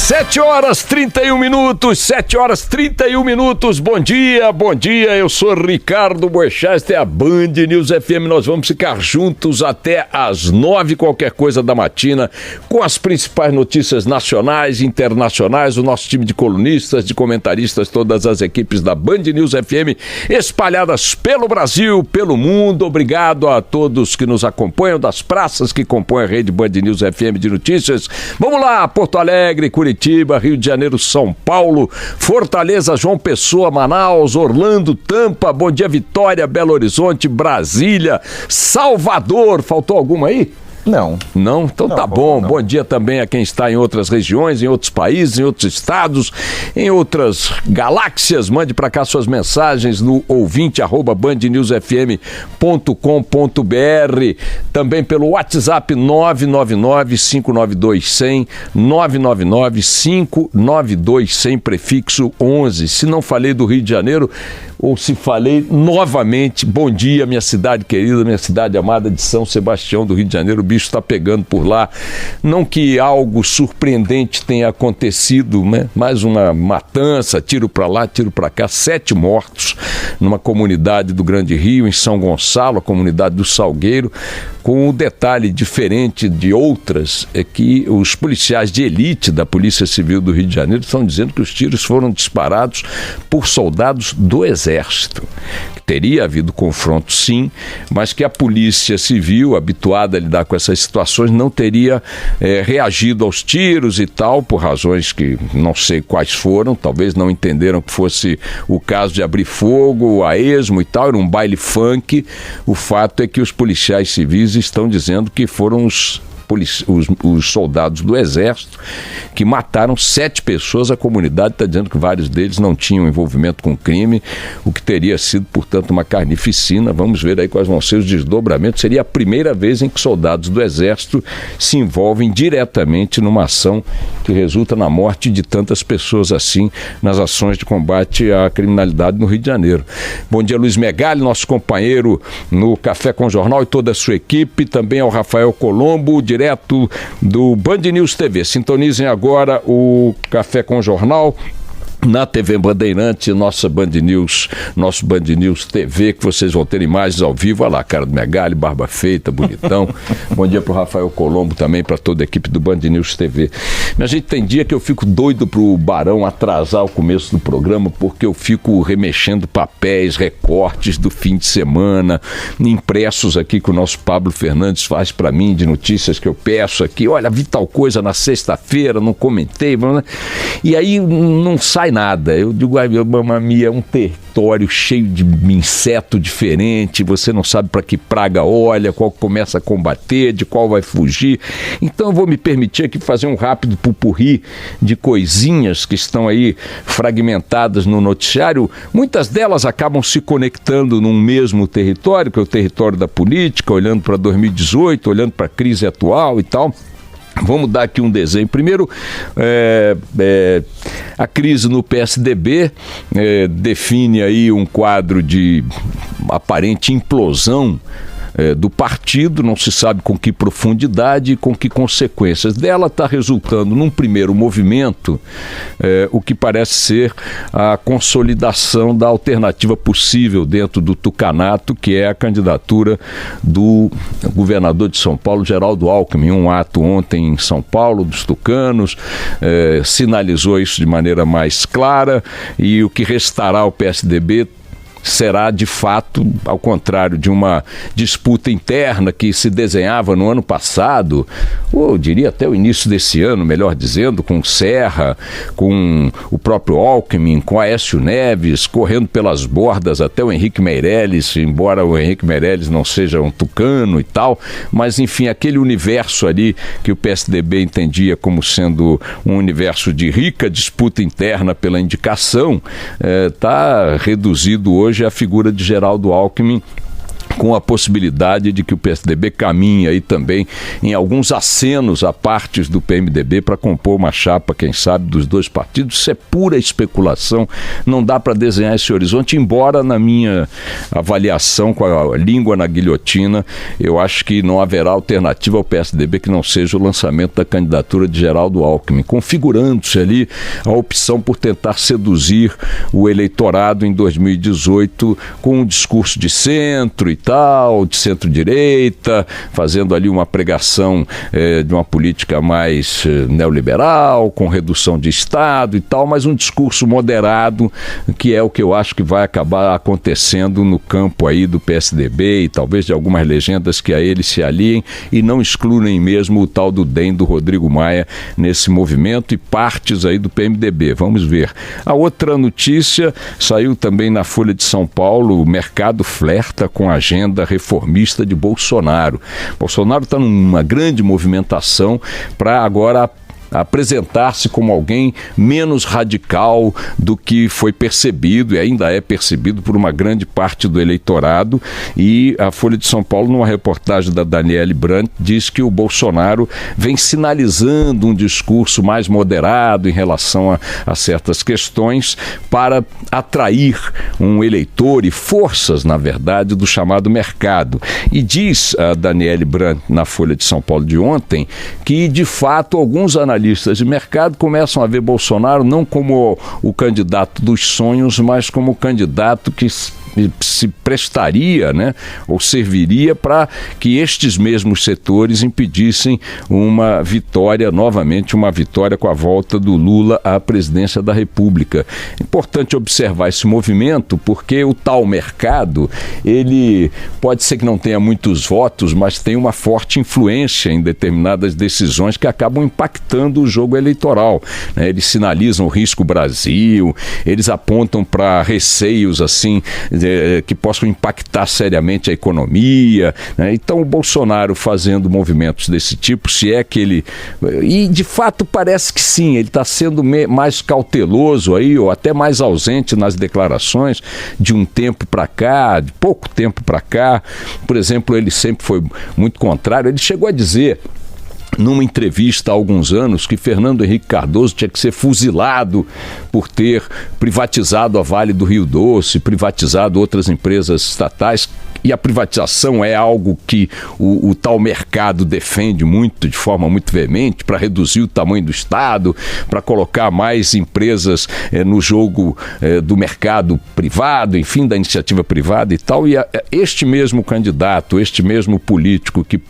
7h31, bom dia, eu sou Ricardo Boechat, esta é a Band News FM, nós vamos ficar juntos até às 9h, qualquer coisa da matina, com as principais notícias nacionais e internacionais, o nosso time de colunistas, de comentaristas, todas as equipes da Band News FM, espalhadas pelo Brasil, pelo mundo. Obrigado a todos que nos acompanham, das praças que compõem a rede Band News FM de notícias. Vamos lá, Porto Alegre, Curitiba, Rio de Janeiro, São Paulo, Fortaleza, João Pessoa, Manaus, Orlando, Tampa, bom dia, Vitória, Belo Horizonte, Brasília, Salvador. Faltou alguma aí? Não. Não? Então tá bom. Bom dia também a quem está em outras regiões, em outros países, em outros estados, em outras galáxias. Mande para cá suas mensagens no ouvinte@bandnewsfm.com.br. Também pelo WhatsApp 999-592-100, 999-592-100, prefixo 11. Se não falei do Rio de Janeiro, ou se falei novamente, bom dia, minha cidade querida, minha cidade amada de São Sebastião do Rio de Janeiro. O bicho está pegando por lá. Não que algo surpreendente tenha acontecido, né? Mais uma matança, tiro para lá, tiro para cá, 7 mortos numa comunidade do Grande Rio, em São Gonçalo, a comunidade do Salgueiro, com um detalhe diferente de outras, é que os policiais de elite da Polícia Civil do Rio de Janeiro estão dizendo que os tiros foram disparados por soldados do Exército. Teria havido confronto, sim, mas que a Polícia Civil, habituada a lidar com essas situações, não teria reagido aos tiros e tal, por razões que não sei quais foram, talvez não entenderam que fosse o caso de abrir fogo a esmo e tal, era um baile funk. O fato é que os policiais civis estão dizendo que foram os soldados do Exército que mataram 7 pessoas. A comunidade está dizendo que vários deles não tinham envolvimento com crime, o que teria sido, portanto, uma carnificina. Vamos ver aí quais vão ser os desdobramentos. Seria a primeira vez em que soldados do Exército se envolvem diretamente numa ação que resulta na morte de tantas pessoas assim nas ações de combate à criminalidade no Rio de Janeiro. Bom dia, Luiz Megali, nosso companheiro no Café com o Jornal, e toda a sua equipe, também ao Rafael Colombo, direto do Band News TV. Sintonizem agora o Café com o Jornal na TV Bandeirante, nosso Band News TV, que vocês vão ter imagens ao vivo. Olha lá, cara do Megali, barba feita, bonitão. Bom dia pro Rafael Colombo também, para toda a equipe do Band News TV. Minha gente, tem dia que eu fico doido pro Barão atrasar o começo do programa, porque eu fico remexendo papéis, recortes do fim de semana, impressos aqui que o nosso Pablo Fernandes faz para mim, de notícias que eu peço aqui. Olha, vi tal coisa na sexta-feira, não comentei, e aí não sai nada. Eu digo, mamma mia, é um território cheio de inseto diferente, você não sabe para que praga olha, qual começa a combater, de qual vai fugir. Então eu vou me permitir aqui fazer um rápido pupurri de coisinhas que estão aí fragmentadas no noticiário. Muitas delas acabam se conectando num mesmo território, que é o território da política, olhando para 2018, olhando para a crise atual e tal. Vamos dar aqui um desenho. Primeiro, a crise no PSDB define aí um quadro de aparente implosão do partido, não se sabe com que profundidade e com que consequências. Dela está resultando num primeiro movimento o que parece ser a consolidação da alternativa possível dentro do tucanato, que é a candidatura do governador de São Paulo, Geraldo Alckmin. Um ato ontem em São Paulo dos tucanos sinalizou isso de maneira mais clara, e o que restará ao PSDB será, de fato, ao contrário de uma disputa interna que se desenhava no ano passado, ou eu diria até o início desse ano, melhor dizendo, com Serra, com o próprio Alckmin, com Aécio Neves, correndo pelas bordas até o Henrique Meirelles, embora o Henrique Meirelles não seja um tucano e tal, mas enfim, aquele universo ali que o PSDB entendia como sendo um universo de rica disputa interna pela indicação, está reduzido hoje à figura de Geraldo Alckmin, com a possibilidade de que o PSDB caminhe aí também em alguns acenos a partes do PMDB para compor uma chapa, quem sabe, dos dois partidos. Isso é pura especulação, não dá para desenhar esse horizonte, embora na minha avaliação, com a língua na guilhotina, eu acho que não haverá alternativa ao PSDB que não seja o lançamento da candidatura de Geraldo Alckmin, configurando-se ali a opção por tentar seduzir o eleitorado em 2018 com um discurso de centro e tal, de centro-direita, fazendo ali uma pregação de uma política mais neoliberal, com redução de Estado e tal, mas um discurso moderado, que é o que eu acho que vai acabar acontecendo no campo aí do PSDB e talvez de algumas legendas que a ele se aliem e não excluem mesmo o tal do DEM do Rodrigo Maia nesse movimento e partes aí do PMDB. Vamos ver. A outra notícia saiu também na Folha de São Paulo: o mercado flerta com a agenda reformista de Bolsonaro. Bolsonaro está numa grande movimentação para agora apresentar-se como alguém menos radical do que foi percebido e ainda é percebido por uma grande parte do eleitorado. E a Folha de São Paulo, numa reportagem da Daniele Brandt, diz que o Bolsonaro vem sinalizando um discurso mais moderado em relação a certas questões para atrair um eleitor e forças, na verdade, do chamado mercado. E diz a Daniele Brandt na Folha de São Paulo de ontem que, de fato, alguns analistas de mercado começam a ver Bolsonaro não como o candidato dos sonhos, mas como o candidato que se prestaria, né, ou serviria para que estes mesmos setores impedissem uma vitória, novamente uma vitória com a volta do Lula à presidência da República. É importante observar esse movimento porque o tal mercado, ele pode ser que não tenha muitos votos, mas tem uma forte influência em determinadas decisões que acabam impactando o jogo eleitoral, né? Eles sinalizam o risco Brasil, eles apontam para receios assim que possam impactar seriamente a economia, né? Então o Bolsonaro fazendo movimentos desse tipo, se é que ele... E de fato parece que sim, ele está sendo mais cauteloso aí, ou até mais ausente nas declarações de um tempo para cá, de pouco tempo para cá. Por exemplo, ele sempre foi muito contrário, ele chegou a dizer numa entrevista há alguns anos que Fernando Henrique Cardoso tinha que ser fuzilado por ter privatizado a Vale do Rio Doce, privatizado outras empresas estatais, e a privatização é algo que o tal mercado defende muito, de forma muito veemente, para reduzir o tamanho do Estado, para colocar mais empresas no jogo do mercado privado, enfim, da iniciativa privada e tal. E este mesmo candidato, este mesmo político que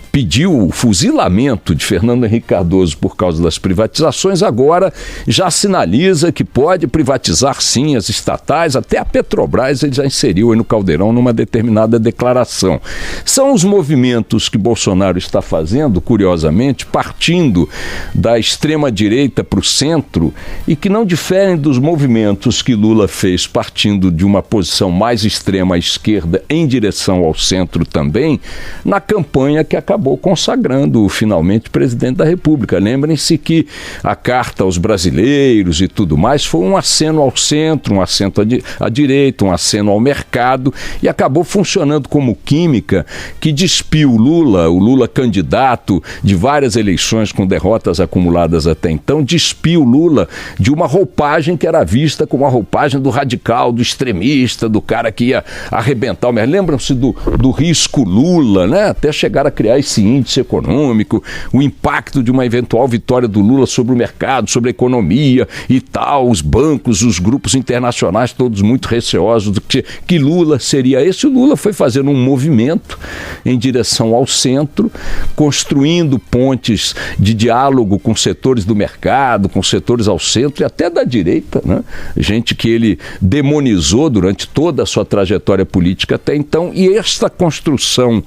pediu o fuzilamento de Fernando Henrique Cardoso por causa das privatizações, agora já sinaliza que pode privatizar sim as estatais, até a Petrobras ele já inseriu aí no caldeirão numa determinada declaração. São os movimentos que Bolsonaro está fazendo, curiosamente, partindo da extrema-direita para o centro e que não diferem dos movimentos que Lula fez partindo de uma posição mais extrema à esquerda em direção ao centro também, na campanha que acabou consagrando finalmente presidente da República. Lembrem-se que a carta aos brasileiros e tudo mais foi um aceno ao centro, um aceno à direita, um aceno ao mercado, e acabou funcionando como química que despiu o Lula candidato de várias eleições com derrotas acumuladas até então, despiu Lula de uma roupagem que era vista como a roupagem do radical, do extremista, do cara que ia arrebentar. Mas lembram-se do risco Lula, né? Até chegar a criar esse índice econômico, o impacto de uma eventual vitória do Lula sobre o mercado, sobre a economia e tal, os bancos, os grupos internacionais, todos muito receosos do que Lula seria esse. O Lula foi fazendo um movimento em direção ao centro, construindo pontes de diálogo com setores do mercado, com setores ao centro e até da direita, né? Gente que ele demonizou durante toda a sua trajetória política até então, e esta construção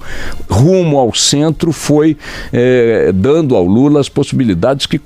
rumo ao centro foi dando ao Lula as possibilidades que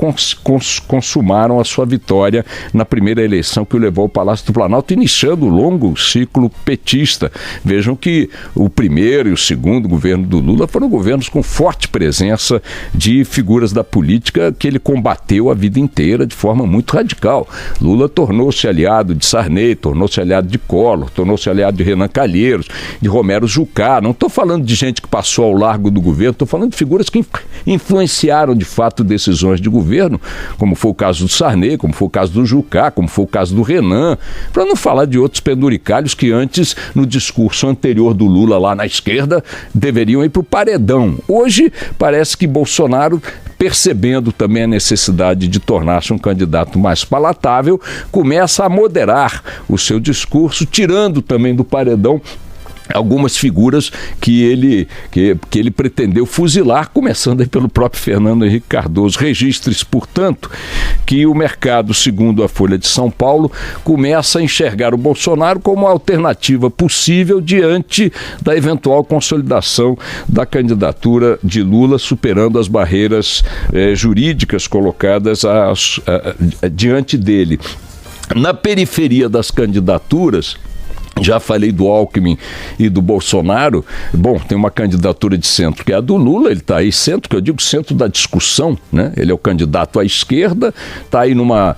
consumaram a sua vitória na primeira eleição que o levou ao Palácio do Planalto, iniciando o longo ciclo petista. Vejam que porque o primeiro e o segundo governo do Lula foram governos com forte presença de figuras da política que ele combateu a vida inteira de forma muito radical. Lula tornou-se aliado de Sarney, tornou-se aliado de Collor, tornou-se aliado de Renan Calheiros, de Romero Jucá. Não estou falando de gente que passou ao largo do governo, estou falando de figuras que influenciaram de fato decisões de governo, como foi o caso do Sarney, como foi o caso do Jucá, como foi o caso do Renan, para não falar de outros penduricalhos que antes, no discurso anterior do Lula lá na esquerda, deveriam ir para o paredão. Hoje parece que Bolsonaro, percebendo também a necessidade de tornar-se um candidato mais palatável, começa a moderar o seu discurso, tirando também do paredão algumas figuras que ele pretendeu fuzilar, começando aí pelo próprio Fernando Henrique Cardoso. Registre-se, portanto, que o mercado, segundo a Folha de São Paulo, começa a enxergar o Bolsonaro como uma alternativa possível diante da eventual consolidação da candidatura de Lula, superando as barreiras jurídicas colocadas diante dele. Na periferia das candidaturas, já falei do Alckmin e do Bolsonaro. Bom, tem uma candidatura de centro que é a do Lula, ele está aí centro, que eu digo centro da discussão, né? Ele é o candidato à esquerda, está aí numa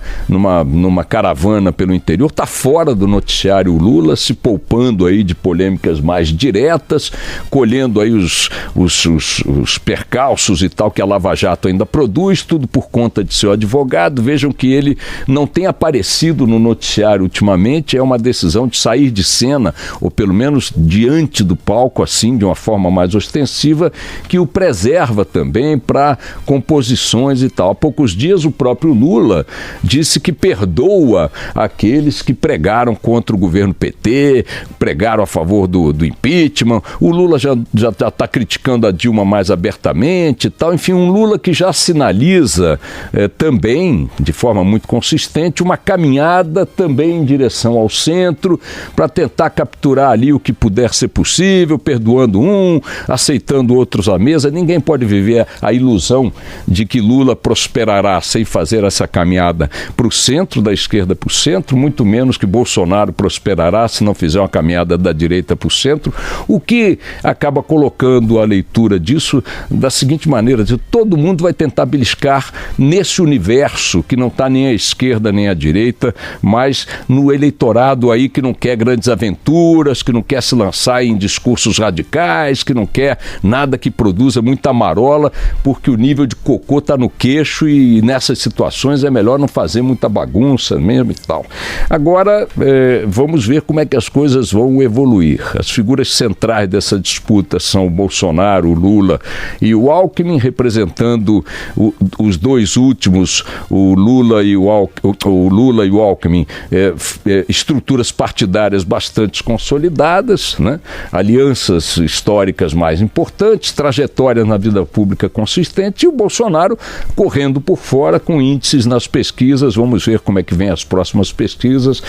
caravana pelo interior, está fora do noticiário Lula, se poupando aí de polêmicas mais diretas, colhendo aí os percalços e tal que a Lava Jato ainda produz, tudo por conta de seu advogado. Vejam que ele não tem aparecido no noticiário ultimamente, é uma decisão de sair de cena, ou pelo menos diante do palco, assim, de uma forma mais ostensiva, que o preserva também para composições e tal. Há poucos dias o próprio Lula disse que perdoa aqueles que pregaram contra o governo PT, pregaram a favor do impeachment. O Lula já está criticando a Dilma mais abertamente e tal. Enfim, um Lula que já sinaliza também, de forma muito consistente, uma caminhada também em direção ao centro, para tentar capturar ali o que puder ser possível, perdoando um, aceitando outros à mesa. Ninguém pode viver a ilusão de que Lula prosperará sem fazer essa caminhada para o centro, da esquerda para o centro, muito menos que Bolsonaro prosperará se não fizer uma caminhada da direita para o centro, o que acaba colocando a leitura disso da seguinte maneira: de todo mundo vai tentar beliscar nesse universo que não está nem à esquerda nem à direita, mas no eleitorado aí que não quer grandes aventuras, que não quer se lançar em discursos radicais, que não quer nada que produza muita marola, porque o nível de cocô está no queixo e nessas situações é melhor não fazer muita bagunça mesmo e tal. Agora, vamos ver como é que as coisas vão evoluir. As figuras centrais dessa disputa são o Bolsonaro, o Lula e o Alckmin, representando os dois últimos, o Lula e o Alckmin, estruturas partidárias bastante consolidadas, né? Alianças históricas mais importantes, trajetórias na vida pública consistente, e o Bolsonaro correndo por fora com índices nas pesquisas. Vamos ver como é que vem as próximas pesquisas.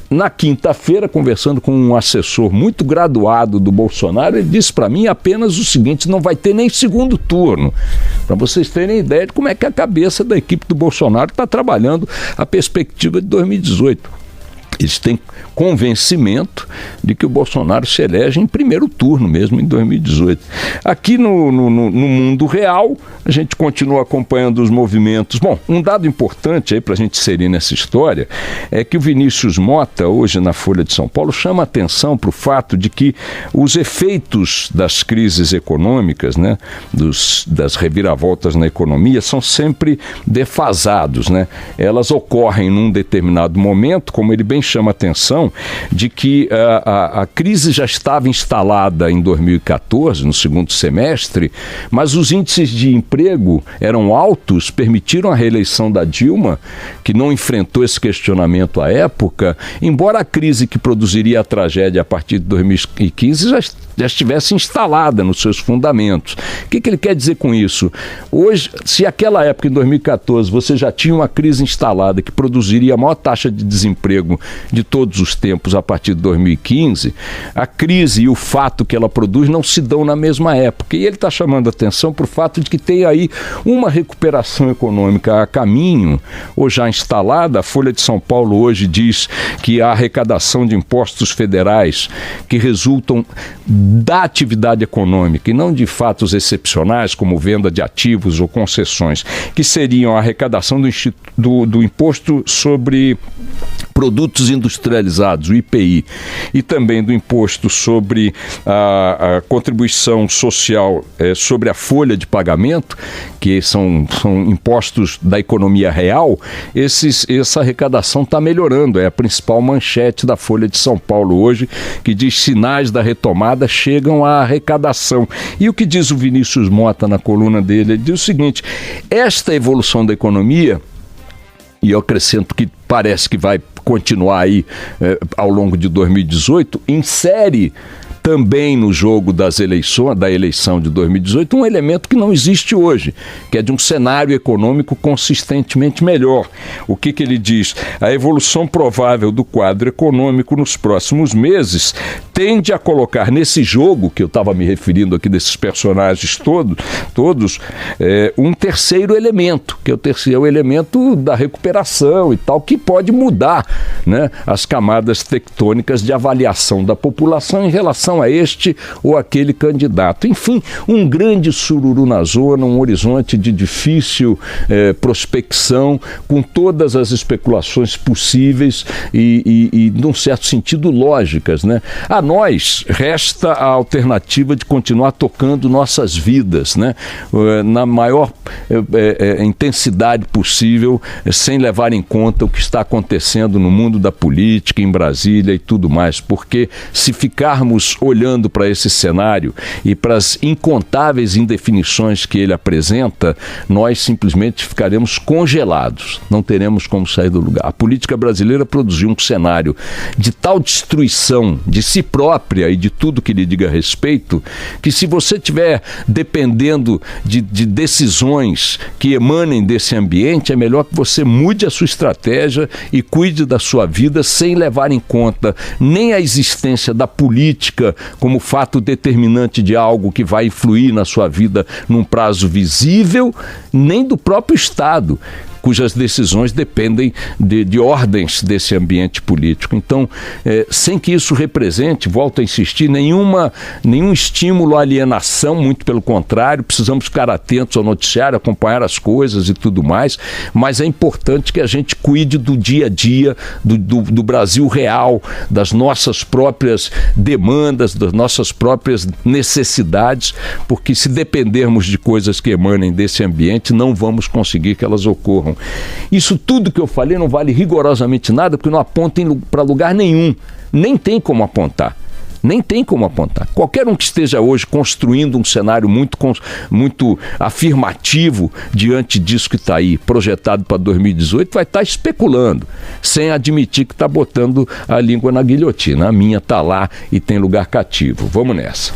Na quinta-feira, conversando com um assessor muito graduado do Bolsonaro, ele disse para mim apenas o seguinte: não vai ter nem segundo turno. Para vocês terem ideia de como é que a cabeça da equipe do Bolsonaro está trabalhando a perspectiva de 2018. Eles têm convencimento de que o Bolsonaro se elege em primeiro turno mesmo em 2018. Aqui no mundo real, a gente continua acompanhando os movimentos. Bom, um dado importante aí para a gente inserir nessa história é que o Vinícius Mota, hoje na Folha de São Paulo, chama a atenção para o fato de que os efeitos das crises econômicas, né, das reviravoltas na economia, são sempre defasados, né? Elas ocorrem num determinado momento, como ele bem chama a atenção, de que a crise já estava instalada em 2014, no segundo semestre, mas os índices de emprego eram altos, permitiram a reeleição da Dilma, que não enfrentou esse questionamento à época, embora a crise que produziria a tragédia a partir de 2015 já estivesse instalada nos seus fundamentos. O que ele quer dizer com isso? Hoje, se aquela época, em 2014, você já tinha uma crise instalada que produziria a maior taxa de desemprego de todos os tempos a partir de 2015, a crise e o fato que ela produz não se dão na mesma época. E ele está chamando a atenção para o fato de que tem aí uma recuperação econômica a caminho, ou já instalada. A Folha de São Paulo hoje diz que a arrecadação de impostos federais que resultam da atividade econômica e não de fatos excepcionais, como venda de ativos ou concessões, que seriam a arrecadação do Imposto sobre Produtos Industrializados, o IPI, e também do Imposto sobre a Contribuição Social sobre a folha de pagamento, que são impostos da economia real. Essa arrecadação está melhorando, é a principal manchete da Folha de São Paulo hoje, que diz: sinais da retomada chegam à arrecadação. E o que diz o Vinícius Mota na coluna dele? Ele diz o seguinte: esta evolução da economia, e eu acrescento que parece que vai continuar aí ao longo de 2018, insere também no jogo da eleição de 2018, um elemento que não existe hoje, que é de um cenário econômico consistentemente melhor. O que ele diz? A evolução provável do quadro econômico nos próximos meses tende a colocar nesse jogo, que eu estava me referindo aqui desses personagens todos, um terceiro elemento, que é o elemento da recuperação e tal, que pode mudar, né, as camadas tectônicas de avaliação da população em relação a este ou aquele candidato. Enfim, um grande sururu na zona, um horizonte de difícil prospecção, com todas as especulações possíveis e num certo sentido, lógicas, né? A nós resta a alternativa de continuar tocando nossas vidas, né? Na maior intensidade possível, sem levar em conta o que está acontecendo no mundo da política, em Brasília e tudo mais, porque se ficarmos olhando para esse cenário e para as incontáveis indefinições que ele apresenta, nós simplesmente ficaremos congelados, não teremos como sair do lugar. A política brasileira produziu um cenário de tal destruição de si própria e de tudo que lhe diga respeito, que se você estiver dependendo de decisões que emanem desse ambiente, é melhor que você mude a sua estratégia e cuide da sua vida sem levar em conta nem a existência da política como fato determinante de algo que vai influir na sua vida num prazo visível, nem do próprio Estado, cujas decisões dependem de ordens desse ambiente político. Então, sem que isso represente, volto a insistir, nenhum estímulo à alienação, muito pelo contrário, precisamos ficar atentos ao noticiário, acompanhar as coisas e tudo mais, mas é importante que a gente cuide do dia a dia, do Brasil real, das nossas próprias demandas, das nossas próprias necessidades, porque se dependermos de coisas que emanem desse ambiente, não vamos conseguir que elas ocorram. Isso tudo que eu falei não vale rigorosamente nada, porque não aponta para lugar nenhum. Nem tem como apontar. Nem tem como apontar. Qualquer um que esteja hoje construindo um cenário muito afirmativo diante disso que está aí, projetado para 2018, vai estar especulando, sem admitir que está botando a língua na guilhotina. A minha está lá e tem lugar cativo. Vamos nessa.